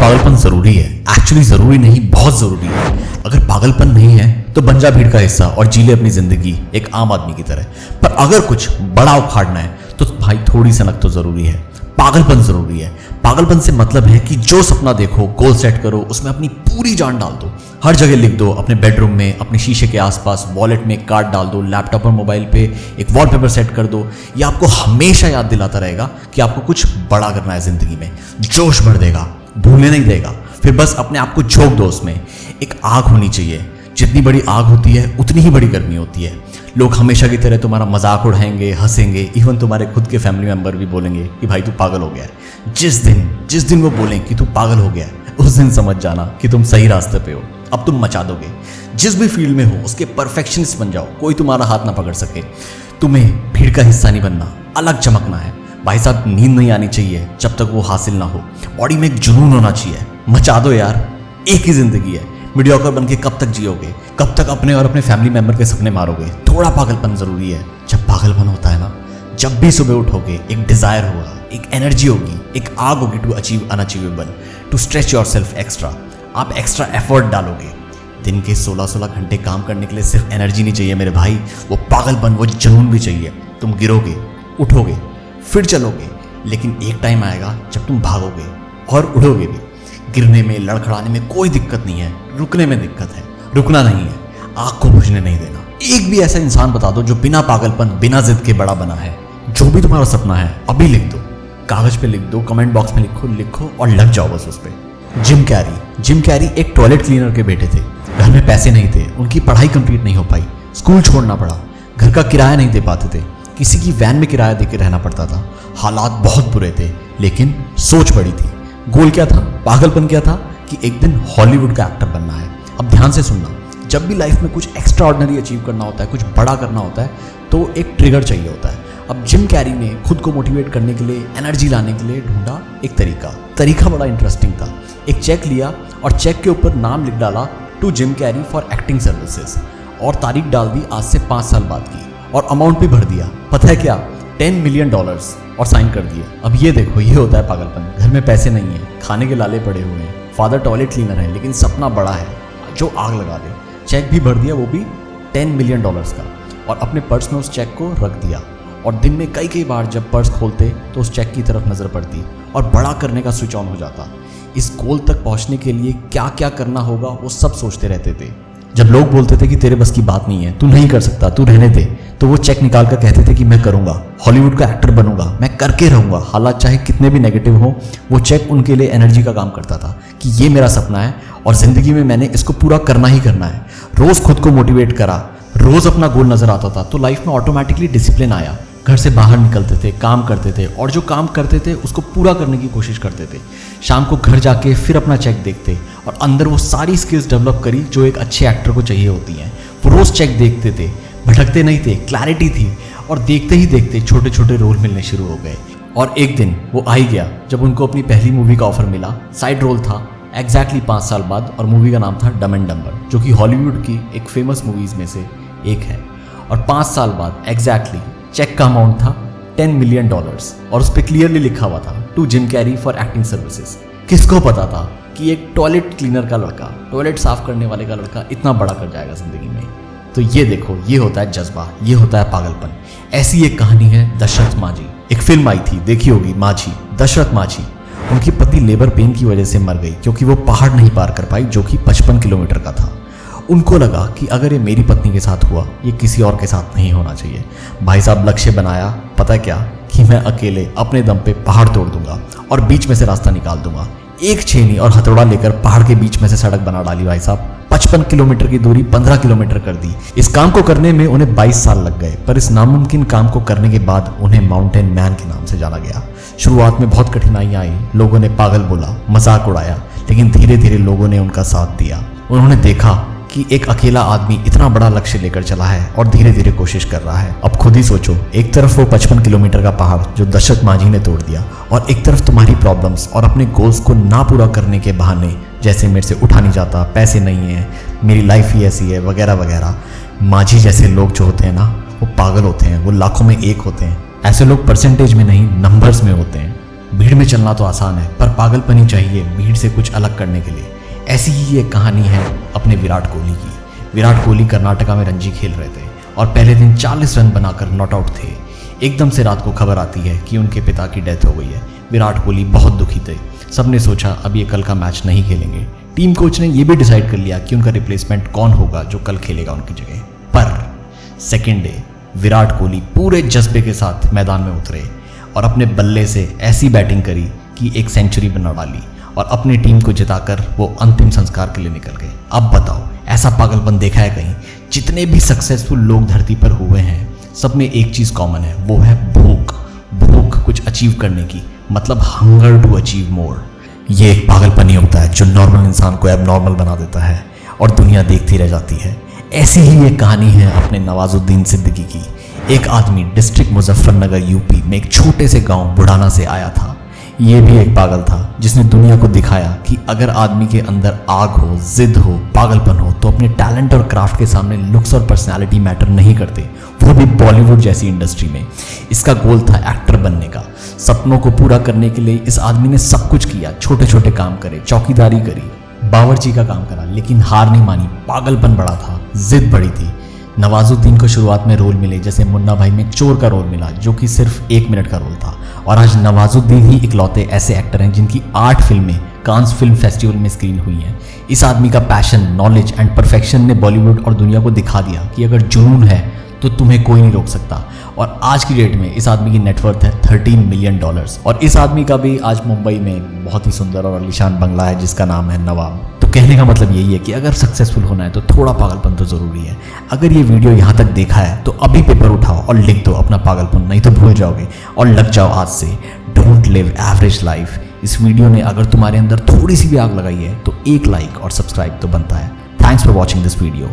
पागलपन जरूरी है? एक्चुअली जरूरी नहीं, बहुत जरूरी है। अगर पागलपन नहीं है तो बन जा भीड़ का हिस्सा और जी ले अपनी जिंदगी एक आम आदमी की तरह। पर अगर कुछ बड़ा उखाड़ना है तो भाई थोड़ी सनक तो जरूरी है। पागलपन जरूरी है। पागलपन से मतलब है कि जो सपना देखो, गोल सेट करो, उसमें अपनी पूरी जान डाल दो। हर जगह लिख दो, अपने बेडरूम में, अपने शीशे के आसपास, वॉलेट में एक कार्ड डाल दो, लैपटॉप और मोबाइल पे एक वॉलपेपर सेट कर दो। ये आपको हमेशा याद दिलाता रहेगा कि आपको कुछ बड़ा करना है जिंदगी में। जोश भर देगा, भूलने नहीं देगा। फिर बस अपने आप को झोंक दो उसमें। एक आग होनी चाहिए, जितनी बड़ी आग होती है उतनी ही बड़ी गर्मी होती है। लोग हमेशा की तरह तुम्हारा मजाक उड़ाएंगे, हंसेंगे, इवन तुम्हारे खुद के फैमिली मेंबर भी बोलेंगे कि भाई तू पागल हो गया है। जिस दिन वो बोलें कि तू पागल हो गया है, उस दिन समझ जाना कि तुम सही रास्ते पे हो। अब तुम मचा दोगे। जिस भी फील्ड में हो उसके परफेक्शनिस्ट बन जाओ, कोई तुम्हारा हाथ ना पकड़ सके। तुम्हें भीड़ का हिस्सा नहीं बनना, अलग चमकना है। भाई साहब, नींद नहीं आनी चाहिए जब तक वो हासिल ना हो। बॉडी में एक जुनून होना चाहिए। मचा दो यार, एक ही जिंदगी है। मीडियोकर बन के कब तक जियोगे? कब तक अपने और अपने फैमिली मेंबर के सपने मारोगे? थोड़ा पागलपन जरूरी है। जब पागलपन होता है ना, जब भी सुबह उठोगे एक डिजायर होगा, एक एनर्जी होगी, एक आग होगी to achieve unachievable, to stretch yourself extra. आप एक्स्ट्रा एफर्ट डालोगे। दिन के 16-16 घंटे काम करने के लिए सिर्फ एनर्जी नहीं चाहिए मेरे भाई, वो पागलपन, वो जुनून भी चाहिए। तुम गिरोगे, उठोगे, फिर चलोगे, लेकिन एक टाइम आएगा जब तुम भागोगे और उड़ोगे भी। गिरने में, लड़खड़ाने में कोई दिक्कत नहीं है, रुकने में दिक्कत है। रुकना नहीं है, आग को बुझने नहीं देना। एक भी ऐसा इंसान बता दो जो बिना पागलपन, बिना जिद के बड़ा बना है। जो भी तुम्हारा सपना है अभी लिख दो, कागज पे लिख दो, कमेंट बॉक्स में लिखो और लग जाओ बस उस पे। जिम कैरी एक टॉयलेट क्लीनर के बेटे थे। घर में पैसे नहीं थे, उनकी पढ़ाई कंप्लीट नहीं हो पाई, स्कूल छोड़ना पड़ा, घर का किराया नहीं दे पाते थे, किसी की वैन में किराया देके रहना पड़ता था। हालात बहुत बुरे थे, लेकिन सोच बड़ी थी। गोल क्या था, पागलपन क्या था कि एक दिन हॉलीवुड का एक्टर बनना है। अब ध्यान से सुनना, जब भी लाइफ में कुछ एक्स्ट्रा ऑर्डिनरी अचीव करना होता है, कुछ बड़ा करना होता है, तो एक ट्रिगर चाहिए होता है। अब जिम कैरी ने खुद को मोटिवेट करने के लिए, एनर्जी लाने के लिए ढूंढा एक तरीका बड़ा इंटरेस्टिंग था। एक चेक लिया और चेक के ऊपर नाम लिख डाला, to Jim Carrey for acting services, और तारीख डाल दी आज से 5 साल बाद की, और अमाउंट भी भर दिया। पता है क्या? $10 मिलियन, और साइन कर दिया। अब ये देखो, ये होता है पागलपन। घर में पैसे नहीं है, खाने के लाले पड़े हुए हैं, फादर टॉयलेट क्लीनर है, लेकिन सपना बड़ा है जो आग लगा दे। चेक भी भर दिया, वो भी $10 मिलियन का, और अपने पर्स में उस चेक को रख दिया। और दिन में कई बार जब पर्स खोलते तो उस चेक की तरफ नजर पड़ती और बड़ा करने का स्विच ऑन हो जाता। इस गोल तक पहुंचने के लिए क्या क्या करना होगा वो सब सोचते रहते थे। जब लोग बोलते थे कि तेरे बस की बात नहीं है, तू नहीं कर सकता, तू रहने दे, तो वो चेक निकाल कर कहते थे कि मैं करूंगा, हॉलीवुड का एक्टर बनूंगा, मैं करके रहूंगा। हालात चाहे कितने भी नेगेटिव हो, वो चेक उनके लिए एनर्जी का काम करता था कि ये मेरा सपना है और जिंदगी में मैंने इसको पूरा करना ही करना है। रोज खुद को मोटिवेट करा, रोज अपना गोल नजर आता था, तो लाइफ में ऑटोमेटिकली डिसिप्लिन आया। घर से बाहर निकलते थे, काम करते थे, और जो काम करते थे उसको पूरा करने की कोशिश करते थे। शाम को घर जाके फिर अपना चेक देखते और अंदर वो सारी स्किल्स डेवलप करी जो एक अच्छे एक्टर को चाहिए होती हैं। वो रोज चेक देखते थे, भटकते नहीं थे, क्लैरिटी थी, और देखते ही देखते छोटे छोटे रोल मिलने शुरू हो गए। और एक दिन वो आ ही गया जब उनको अपनी पहली मूवी का ऑफर मिला। साइड रोल था, एग्जैक्टली 5 साल बाद, और मूवी का नाम था डम एंड डम्बर, जो कि हॉलीवुड की एक फेमस मूवीज में से एक है। और 5 साल बाद एग्जैक्टली चेक का अमाउंट था $10 मिलियन, और उस पर क्लियरली लिखा हुआ था, to Jim Carrey for acting services. किसको पता था कि एक टॉयलेट क्लीनर का लड़का, टॉयलेट साफ करने वाले का लड़का इतना बड़ा कर जाएगा जिंदगी में। तो ये देखो, ये होता है जज्बा, ये होता है पागलपन। ऐसी एक कहानी है दशरथ माझी। एक फिल्म आई थी, देखी होगी, माझी, दशरथ माझी। उनकी पत्नी लेबर पेन की वजह से मर गई क्योंकि वो पहाड़ नहीं पार कर पाई, जो कि 55 किलोमीटर का था। उनको लगा कि अगर ये मेरी पत्नी के साथ हुआ, ये किसी और के साथ नहीं होना चाहिए। भाई साहब, लक्ष्य बनाया, पता क्या, कि मैं अकेले अपने दम पे पहाड़ तोड़ दूंगा और बीच में से रास्ता निकाल दूंगा। एक छेनी और हथौड़ा लेकर पहाड़ के बीच में से सड़क बना डाली। भाई साहब, 55 किलोमीटर की दूरी 15 किलोमीटर कर दी। इस काम को करने में उन्हें 22 साल लग गए, पर इस नामुमकिन काम को करने के बाद उन्हें माउंटेन मैन के नाम से जाना गया। शुरुआत में बहुत कठिनाइयां आई, लोगों ने पागल बोला, मजाक उड़ाया, लेकिन धीरे धीरे लोगों ने उनका साथ दिया। उन्होंने देखा कि एक अकेला आदमी इतना बड़ा लक्ष्य लेकर चला है और धीरे धीरे कोशिश कर रहा है। अब खुद ही सोचो, एक तरफ वो 55 किलोमीटर का पहाड़ जो दशरथ माझी ने तोड़ दिया, और एक तरफ तुम्हारी प्रॉब्लम्स और अपने गोल्स को ना पूरा करने के बहाने, जैसे मेरे से उठा नहीं जाता, पैसे नहीं है, मेरी लाइफ ही ऐसी है, वगैरह वगैरह। माझी जैसे लोग जो होते हैं ना, वो पागल होते हैं, वो लाखों में एक होते हैं। ऐसे लोग परसेंटेज में नहीं, नंबर्स में होते हैं। भीड़ में चलना तो आसान है, पर पागलपन ही चाहिए भीड़ से कुछ अलग करने के लिए। ऐसी ही एक कहानी है अपने विराट कोहली की। विराट कोहली कर्नाटका में रणजी खेल रहे थे और पहले दिन 40 रन बनाकर नॉट आउट थे। एकदम से रात को खबर आती है कि उनके पिता की डेथ हो गई है। विराट कोहली बहुत दुखी थे। सबने सोचा अब ये कल का मैच नहीं खेलेंगे। टीम कोच ने ये भी डिसाइड कर लिया कि उनका रिप्लेसमेंट कौन होगा जो कल खेलेगा उनकी जगह। पर सेकेंड डे विराट कोहली पूरे जज्बे के साथ मैदान में उतरे और अपने बल्ले से ऐसी बैटिंग करी कि एक सेंचुरी बना डाली और अपनी टीम को जिताकर वो अंतिम संस्कार के लिए निकल गए। अब बताओ, ऐसा पागलपन देखा है कहीं? जितने भी सक्सेसफुल लोग धरती पर हुए हैं सब में एक चीज़ कॉमन है, वो है भूख। भूख कुछ अचीव करने की, मतलब हंगर टू अचीव मोर। ये एक पागलपन ही होता है जो नॉर्मल इंसान को एबनॉर्मल बना देता है और दुनिया देखती रह जाती है। ऐसी ही एक कहानी है अपने नवाजुद्दीन सिद्दीकी की। एक आदमी डिस्ट्रिक्ट मुजफ्फरनगर यूपी में एक छोटे से गांव बुढ़ाना से आया था। ये भी एक पागल था जिसने दुनिया को दिखाया कि अगर आदमी के अंदर आग हो, जिद हो, पागलपन हो तो अपने टैलेंट और क्राफ्ट के सामने लुक्स और पर्सनालिटी मैटर नहीं करते, वो भी बॉलीवुड जैसी इंडस्ट्री में। इसका गोल था एक्टर बनने का। सपनों को पूरा करने के लिए इस आदमी ने सब कुछ किया। छोटे छोटे काम करे, चौकीदारी करी, बावर्ची का काम करा, लेकिन हार नहीं मानी। पागलपन बड़ा था, जिद बड़ी थी। नवाजुद्दीन को शुरुआत में रोल मिले, जैसे मुन्ना भाई में चोर का रोल मिला जो कि सिर्फ 1 मिनट का रोल था। और आज नवाजुद्दीन ही इकलौते ऐसे एक्टर हैं जिनकी 8 फिल्में कांस फिल्म फेस्टिवल में स्क्रीन हुई हैं। इस आदमी का पैशन, नॉलेज एंड परफेक्शन ने बॉलीवुड और दुनिया को दिखा दिया कि अगर जुनून है तो तुम्हें कोई नहीं रोक सकता। और आज की डेट में इस आदमी की नेटवर्थ है $13 मिलियन। और इस आदमी का भी आज मुंबई में बहुत ही सुंदर और आलीशान बंगला है जिसका नाम है नवाब। तो कहने का मतलब यही है कि अगर सक्सेसफुल होना है तो थोड़ा पागलपन तो ज़रूरी है। अगर ये वीडियो यहाँ तक देखा है तो अभी पेपर उठाओ और लिख दो अपना पागलपन, नहीं तो भूल जाओगे और लग जाओ आज से। Don't live average life. इस वीडियो ने अगर तुम्हारे अंदर थोड़ी सी भी आग लगाई है तो एक लाइक और सब्सक्राइब तो बनता है। Thanks for watching this video.